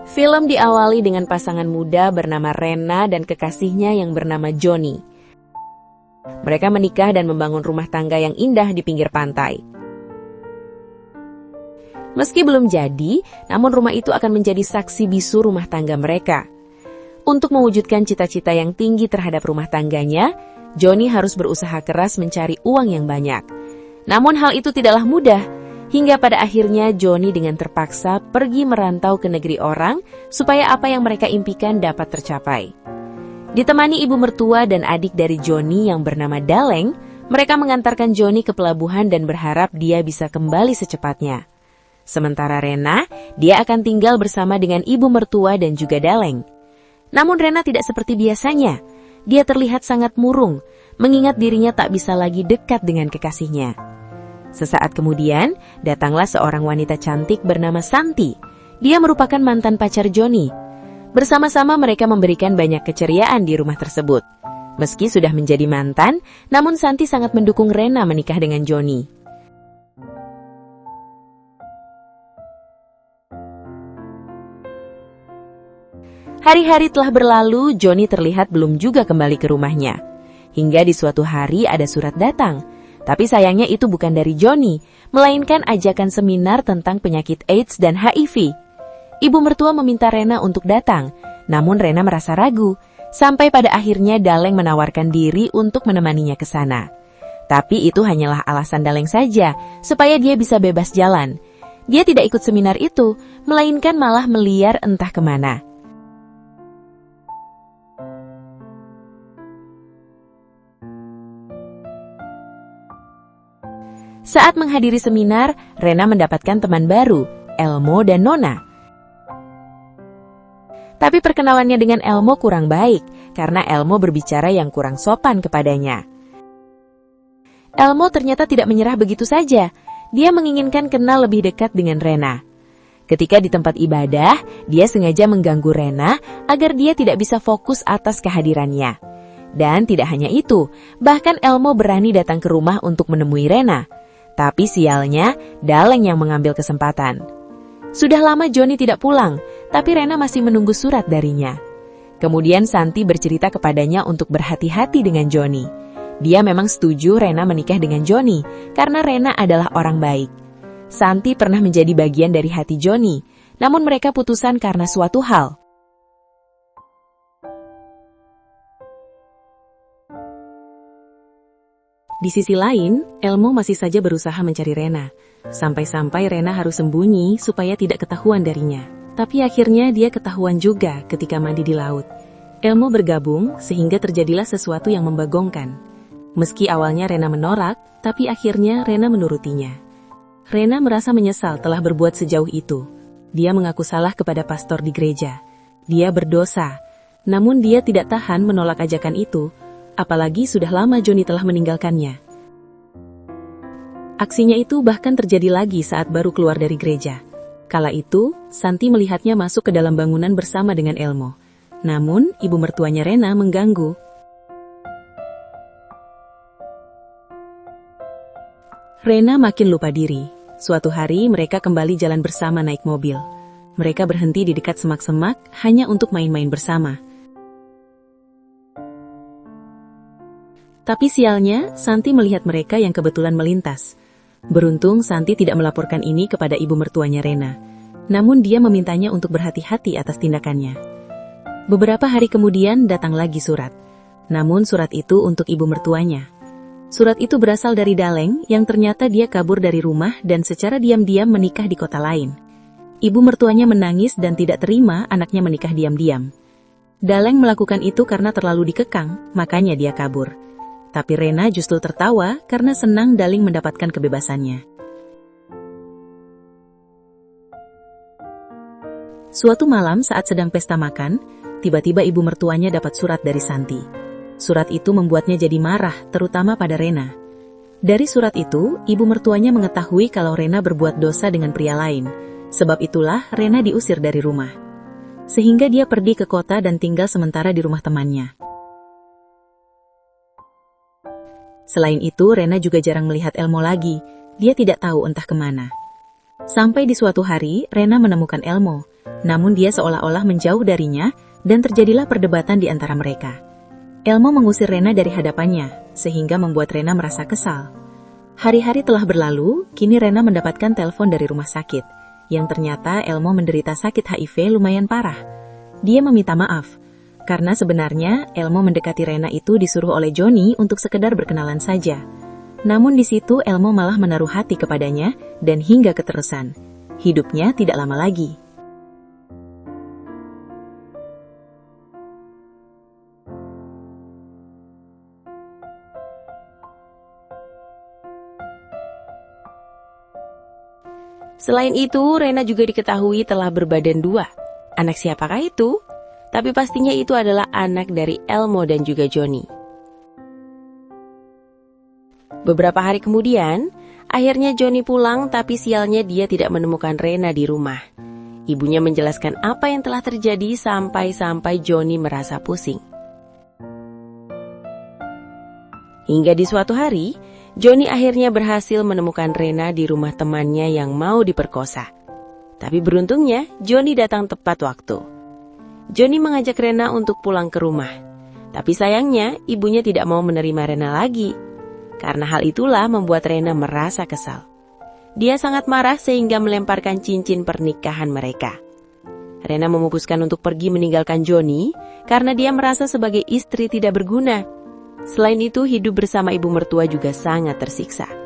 Film diawali dengan pasangan muda bernama Rena dan kekasihnya yang bernama Johnny. Mereka menikah dan membangun rumah tangga yang indah di pinggir pantai. Meski belum jadi, namun rumah itu akan menjadi saksi bisu rumah tangga mereka. Untuk mewujudkan cita-cita yang tinggi terhadap rumah tangganya, Johnny harus berusaha keras mencari uang yang banyak. Namun hal itu tidaklah mudah, hingga pada akhirnya Johnny dengan terpaksa pergi merantau ke negeri orang supaya apa yang mereka impikan dapat tercapai. Ditemani ibu mertua dan adik dari Johnny yang bernama Daleng, mereka mengantarkan Johnny ke pelabuhan dan berharap dia bisa kembali secepatnya. Sementara Rena, dia akan tinggal bersama dengan ibu mertua dan juga Daleng. Namun Rena tidak seperti biasanya. Dia terlihat sangat murung, mengingat dirinya tak bisa lagi dekat dengan kekasihnya. Sesaat kemudian, datanglah seorang wanita cantik bernama Santi. Dia merupakan mantan pacar Johnny. Bersama-sama mereka memberikan banyak keceriaan di rumah tersebut. Meski sudah menjadi mantan, namun Santi sangat mendukung Rena menikah dengan Johnny. Hari-hari telah berlalu, Johnny terlihat belum juga kembali ke rumahnya. Hingga di suatu hari ada surat datang. Tapi sayangnya itu bukan dari Johnny, melainkan ajakan seminar tentang penyakit AIDS dan HIV. Ibu mertua meminta Rena untuk datang, namun Rena merasa ragu. Sampai pada akhirnya Daleng menawarkan diri untuk menemaninya ke sana. Tapi itu hanyalah alasan Daleng saja, supaya dia bisa bebas jalan. Dia tidak ikut seminar itu, melainkan malah meliar entah kemana. Saat menghadiri seminar, Rena mendapatkan teman baru, Elmo dan Nona. Tapi perkenalannya dengan Elmo kurang baik, karena Elmo berbicara yang kurang sopan kepadanya. Elmo ternyata tidak menyerah begitu saja. Dia menginginkan kenal lebih dekat dengan Rena. Ketika di tempat ibadah, dia sengaja mengganggu Rena agar dia tidak bisa fokus atas kehadirannya. Dan tidak hanya itu, bahkan Elmo berani datang ke rumah untuk menemui Rena. Tapi sialnya, Daleng yang mengambil kesempatan. Sudah lama Johnny tidak pulang, tapi Rena masih menunggu surat darinya. Kemudian Santi bercerita kepadanya untuk berhati-hati dengan Johnny. Dia memang setuju Rena menikah dengan Johnny, karena Rena adalah orang baik. Santi pernah menjadi bagian dari hati Johnny, namun mereka putusan karena suatu hal. Di sisi lain, Elmo masih saja berusaha mencari Rena. Sampai-sampai Rena harus sembunyi supaya tidak ketahuan darinya. Tapi akhirnya dia ketahuan juga ketika mandi di laut. Elmo bergabung sehingga terjadilah sesuatu yang membagongkan. Meski awalnya Rena menolak, tapi akhirnya Rena menurutinya. Rena merasa menyesal telah berbuat sejauh itu. Dia mengaku salah kepada pastor di gereja. Dia berdosa, namun dia tidak tahan menolak ajakan itu. Apalagi sudah lama Johnny telah meninggalkannya. Aksinya itu bahkan terjadi lagi saat baru keluar dari gereja. Kala itu, Santi melihatnya masuk ke dalam bangunan bersama dengan Elmo. Namun, ibu mertuanya Rena mengganggu. Rena makin lupa diri. Suatu hari mereka kembali jalan bersama naik mobil. Mereka berhenti di dekat semak-semak hanya untuk main-main bersama. Tapi sialnya, Santi melihat mereka yang kebetulan melintas. Beruntung Santi tidak melaporkan ini kepada ibu mertuanya Rena. Namun dia memintanya untuk berhati-hati atas tindakannya. Beberapa hari kemudian datang lagi surat. Namun surat itu untuk ibu mertuanya. Surat itu berasal dari Daleng yang ternyata dia kabur dari rumah dan secara diam-diam menikah di kota lain. Ibu mertuanya menangis dan tidak terima anaknya menikah diam-diam. Daleng melakukan itu karena terlalu dikekang, makanya dia kabur. Tapi Rena justru tertawa karena senang Daleng mendapatkan kebebasannya. Suatu malam saat sedang pesta makan, tiba-tiba ibu mertuanya dapat surat dari Santi. Surat itu membuatnya jadi marah, terutama pada Rena. Dari surat itu, ibu mertuanya mengetahui kalau Rena berbuat dosa dengan pria lain. Sebab itulah Rena diusir dari rumah. Sehingga dia pergi ke kota dan tinggal sementara di rumah temannya. Selain itu, Rena juga jarang melihat Elmo lagi. Dia tidak tahu entah kemana. Sampai di suatu hari, Rena menemukan Elmo. Namun dia seolah-olah menjauh darinya dan terjadilah perdebatan di antara mereka. Elmo mengusir Rena dari hadapannya, sehingga membuat Rena merasa kesal. Hari-hari telah berlalu, kini Rena mendapatkan telepon dari rumah sakit, yang ternyata Elmo menderita sakit HIV lumayan parah. Dia meminta maaf, karena sebenarnya Elmo mendekati Rena itu disuruh oleh Johnny untuk sekedar berkenalan saja. Namun di situ Elmo malah menaruh hati kepadanya dan hingga keterusan. Hidupnya tidak lama lagi. Selain itu, Rena juga diketahui telah berbadan dua. Anak siapakah itu? Tapi pastinya itu adalah anak dari Elmo dan juga Johnny. Beberapa hari kemudian, akhirnya Johnny pulang tapi sialnya dia tidak menemukan Rena di rumah. Ibunya menjelaskan apa yang telah terjadi sampai Johnny merasa pusing. Hingga di suatu hari, Johnny akhirnya berhasil menemukan Rena di rumah temannya yang mau diperkosa. Tapi beruntungnya, Johnny datang tepat waktu. Johnny mengajak Rena untuk pulang ke rumah. Tapi sayangnya, ibunya tidak mau menerima Rena lagi. Karena hal itulah membuat Rena merasa kesal. Dia sangat marah sehingga melemparkan cincin pernikahan mereka. Rena memutuskan untuk pergi meninggalkan Johnny karena dia merasa sebagai istri tidak berguna. Selain itu, hidup bersama ibu mertua juga sangat tersiksa.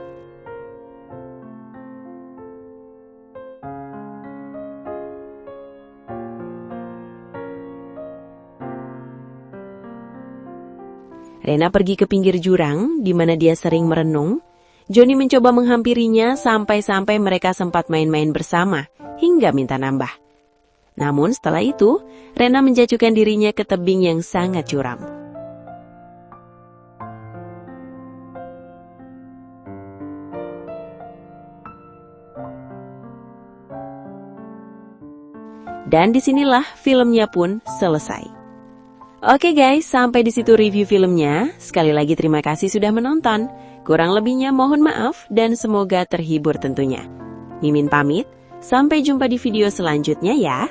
Rena pergi ke pinggir jurang, di mana dia sering merenung. Johnny mencoba menghampirinya sampai mereka sempat main-main bersama, hingga minta nambah. Namun setelah itu, Rena menjatuhkan dirinya ke tebing yang sangat curam. Dan disinilah filmnya pun selesai. Oke guys, sampai di situ review filmnya. Sekali lagi terima kasih sudah menonton. Kurang lebihnya mohon maaf dan semoga terhibur tentunya. Mimin pamit, sampai jumpa di video selanjutnya ya.